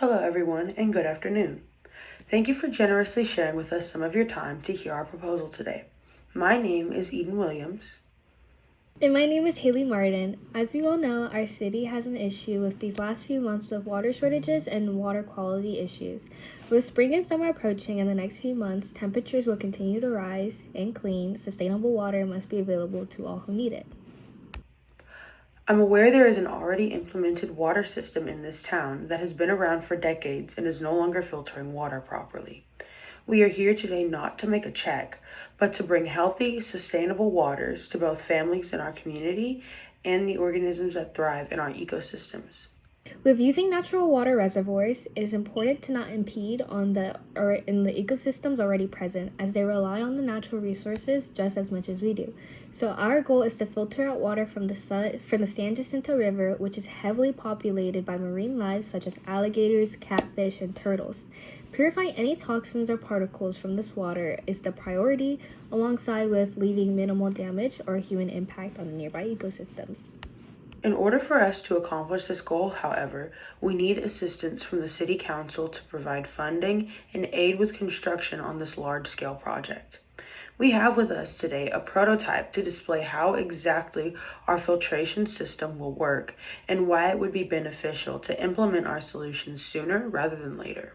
Hello, everyone, and good afternoon. Thank you for generously sharing with us some of your time to hear our proposal today. My name is Eden Williams. And my name is Haley Martin. As you all know, our city has an issue with these last few months of water shortages and water quality issues. With spring and summer approaching in the next few months, temperatures will continue to rise, and clean, sustainable water must be available to all who need it. I'm aware there is an already implemented water system in this town that has been around for decades and is no longer filtering water properly. We are here today not to make a check, but to bring healthy, sustainable waters to both families in our community and the organisms that thrive in our ecosystems. With using natural water reservoirs, it is important to not impede on in the ecosystems already present, as they rely on the natural resources just as much as we do. So our goal is to filter out water from the San Jacinto River, which is heavily populated by marine life such as alligators, catfish, and turtles. Purifying any toxins or particles from this water is the priority, alongside with leaving minimal damage or human impact on the nearby ecosystems. In order for us to accomplish this goal, however, we need assistance from the City Council to provide funding and aid with construction on this large-scale project. We have with us today a prototype to display how exactly our filtration system will work and why it would be beneficial to implement our solutions sooner rather than later.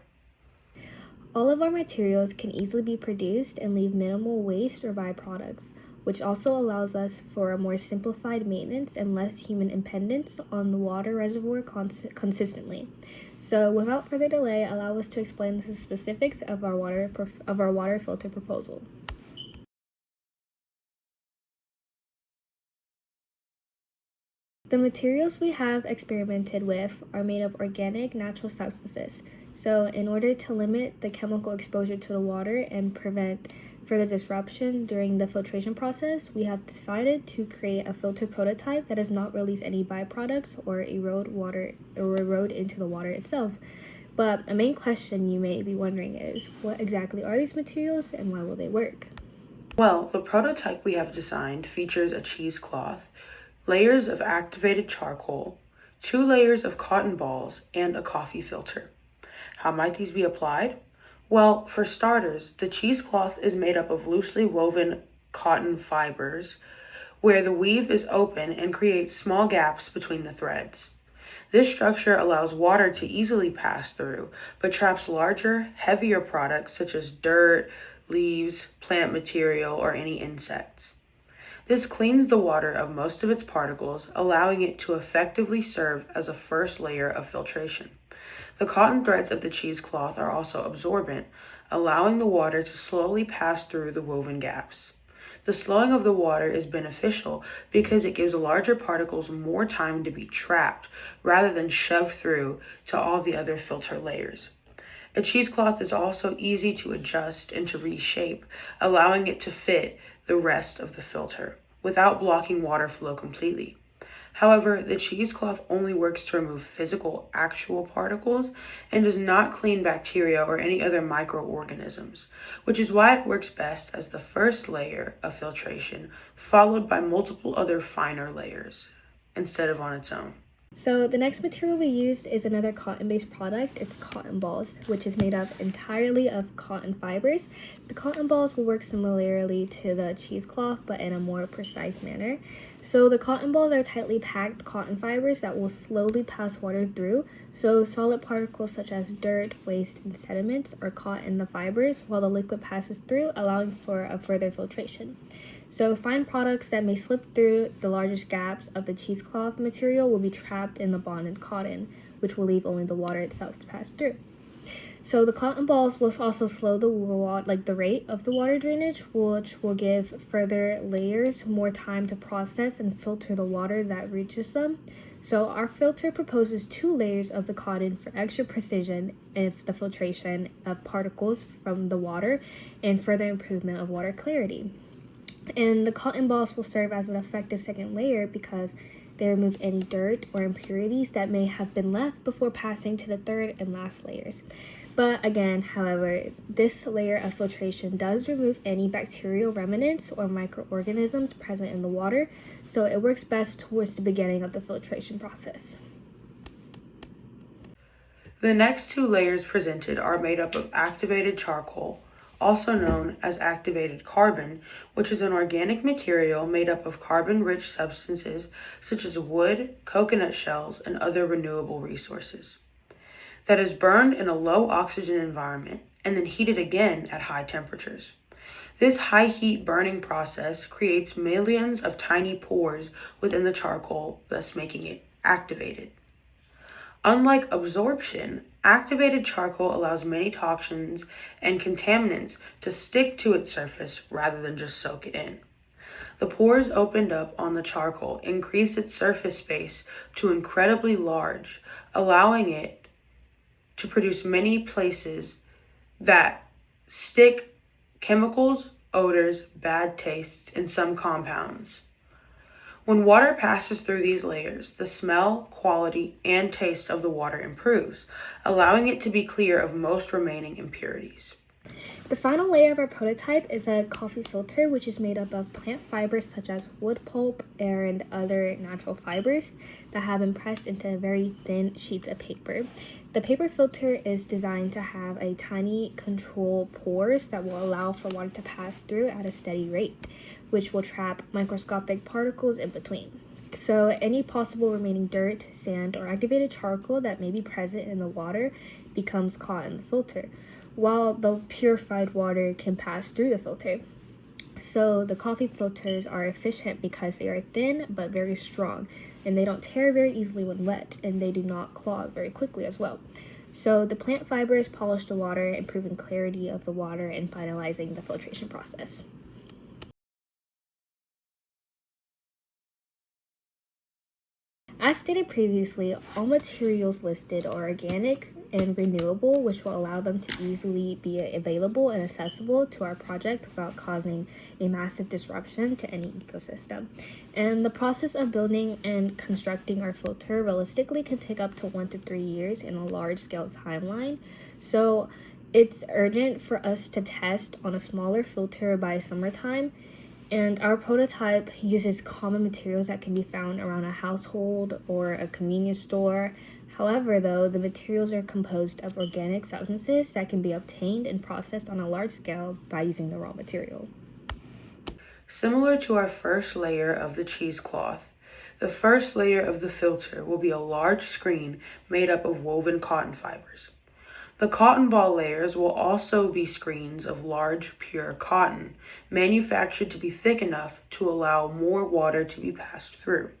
All of our materials can easily be produced and leave minimal waste or byproducts, which also allows us for a more simplified maintenance and less human dependence on the water reservoir consistently. So, without further delay, allow us to explain the specifics of our water filter proposal. The materials we have experimented with are made of organic natural substances. So, in order to limit the chemical exposure to the water and prevent further disruption during the filtration process, we have decided to create a filter prototype that does not release any byproducts or erode into the water itself. But a main question you may be wondering is, what exactly are these materials and why will they work? Well, the prototype we have designed features a cheesecloth, layers of activated charcoal, 2 layers of cotton balls, and a coffee filter. How might these be applied? Well, for starters, the cheesecloth is made up of loosely woven cotton fibers where the weave is open and creates small gaps between the threads. This structure allows water to easily pass through, but traps larger, heavier products such as dirt, leaves, plant material, or any insects. This cleans the water of most of its particles, allowing it to effectively serve as a first layer of filtration. The cotton threads of the cheesecloth are also absorbent, allowing the water to slowly pass through the woven gaps. The slowing of the water is beneficial because it gives larger particles more time to be trapped rather than shoved through to all the other filter layers. A cheesecloth is also easy to adjust and to reshape, allowing it to fit the rest of the filter without blocking water flow completely. However, the cheesecloth only works to remove physical, actual particles and does not clean bacteria or any other microorganisms, which is why it works best as the first layer of filtration, followed by multiple other finer layers, instead of on its own. So the next material we used is another cotton-based product. It's cotton balls, which is made up entirely of cotton fibers. The cotton balls will work similarly to the cheesecloth, but in a more precise manner. So the cotton balls are tightly packed cotton fibers that will slowly pass water through. So solid particles such as dirt, waste, and sediments are caught in the fibers while the liquid passes through, allowing for a further filtration. So fine products that may slip through the largest gaps of the cheesecloth material will be trapped in the bonded cotton, which will leave only the water itself to pass through. So the cotton balls will also slow the rate of the water drainage, which will give further layers more time to process and filter the water that reaches them. So our filter proposes 2 layers of the cotton for extra precision in the filtration of particles from the water and further improvement of water clarity. And the cotton balls will serve as an effective second layer because they remove any dirt or impurities that may have been left before passing to the third and last layers. But again, however, this layer of filtration does remove any bacterial remnants or microorganisms present in the water, so it works best towards the beginning of the filtration process. The next two layers presented are made up of activated charcoal, also known as activated carbon, which is an organic material made up of carbon-rich substances such as wood, coconut shells, and other renewable resources, that is burned in a low oxygen environment and then heated again at high temperatures. This high heat burning process creates millions of tiny pores within the charcoal, thus making it activated. Unlike absorption, activated charcoal allows many toxins and contaminants to stick to its surface rather than just soak it in. The pores opened up on the charcoal increase its surface space to incredibly large, allowing it to produce many places that stick chemicals, odors, bad tastes, and some compounds. When water passes through these layers, the smell, quality, and taste of the water improves, allowing it to be clear of most remaining impurities. The final layer of our prototype is a coffee filter, which is made up of plant fibers such as wood pulp and other natural fibers that have been pressed into very thin sheets of paper. The paper filter is designed to have a tiny control pores that will allow for water to pass through at a steady rate, which will trap microscopic particles in between. So any possible remaining dirt, sand, or activated charcoal that may be present in the water becomes caught in the filter, while the purified water can pass through the filter. So the coffee filters are efficient because they are thin but very strong, and they don't tear very easily when wet, and they do not clog very quickly as well. So the plant fibers polish the water, improving clarity of the water and finalizing the filtration process. As stated previously, all materials listed are organic and renewable, which will allow them to easily be available and accessible to our project without causing a massive disruption to any ecosystem. And the process of building and constructing our filter realistically can take up to 1 to 3 years in a large-scale timeline. So it's urgent for us to test on a smaller filter by summertime. And our prototype uses common materials that can be found around a household or a convenience store. However, though, the materials are composed of organic substances that can be obtained and processed on a large scale by using the raw material. Similar to our first layer of the cheesecloth, the first layer of the filter will be a large screen made up of woven cotton fibers. The cotton ball layers will also be screens of large, pure cotton, manufactured to be thick enough to allow more water to be passed through.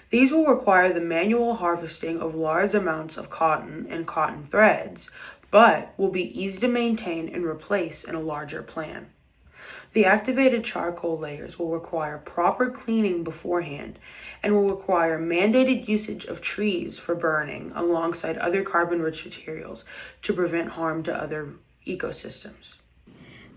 These will require the manual harvesting of large amounts of cotton and cotton threads, but will be easy to maintain and replace in a larger plan. The activated charcoal layers will require proper cleaning beforehand and will require mandated usage of trees for burning alongside other carbon-rich materials to prevent harm to other ecosystems.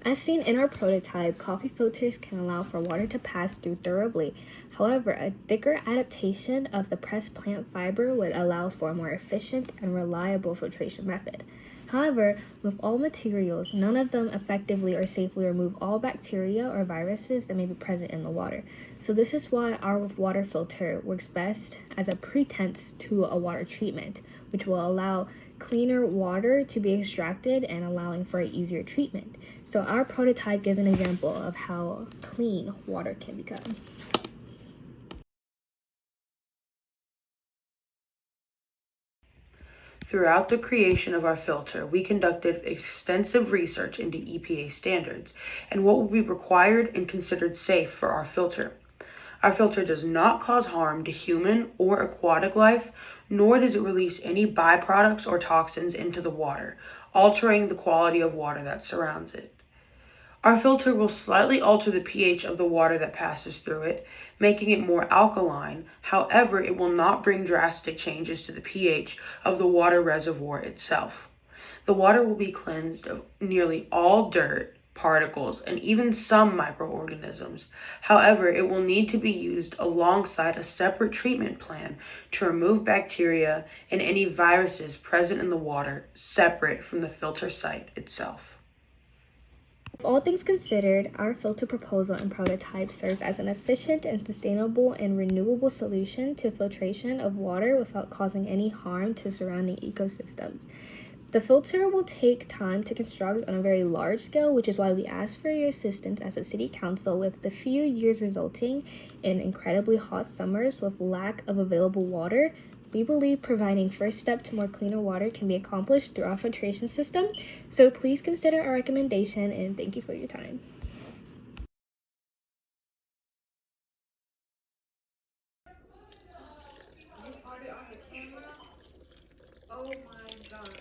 As seen in our prototype, coffee filters can allow for water to pass through thoroughly. However, a thicker adaptation of the pressed plant fiber would allow for a more efficient and reliable filtration method. However, with all materials, none of them effectively or safely remove all bacteria or viruses that may be present in the water. So this is why our water filter works best as a pretense to a water treatment, which will allow cleaner water to be extracted and allowing for an easier treatment. So our prototype gives an example of how clean water can become. Throughout the creation of our filter, we conducted extensive research into EPA standards and what will be required and considered safe for our filter. Our filter does not cause harm to human or aquatic life, nor does it release any byproducts or toxins into the water, altering the quality of water that surrounds it. Our filter will slightly alter the pH of the water that passes through it, making it more alkaline. However, it will not bring drastic changes to the pH of the water reservoir itself. The water will be cleansed of nearly all dirt, particles, and even some microorganisms. However, it will need to be used alongside a separate treatment plan to remove bacteria and any viruses present in the water separate from the filter site itself. All things considered, our filter proposal and prototype serves as an efficient and sustainable and renewable solution to filtration of water without causing any harm to surrounding ecosystems. The filter will take time to construct on a very large scale, which is why we ask for your assistance as a city council, with the few years resulting in incredibly hot summers with lack of available water. We believe providing first step to more cleaner water can be accomplished through our filtration system. So please consider our recommendation, and thank you for your time. Oh my god.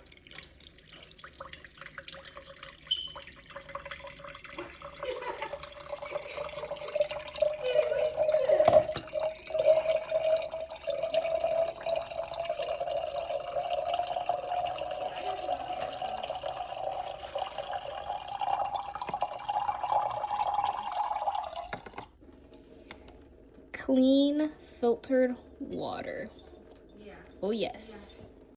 Clean filtered water. Oh yes.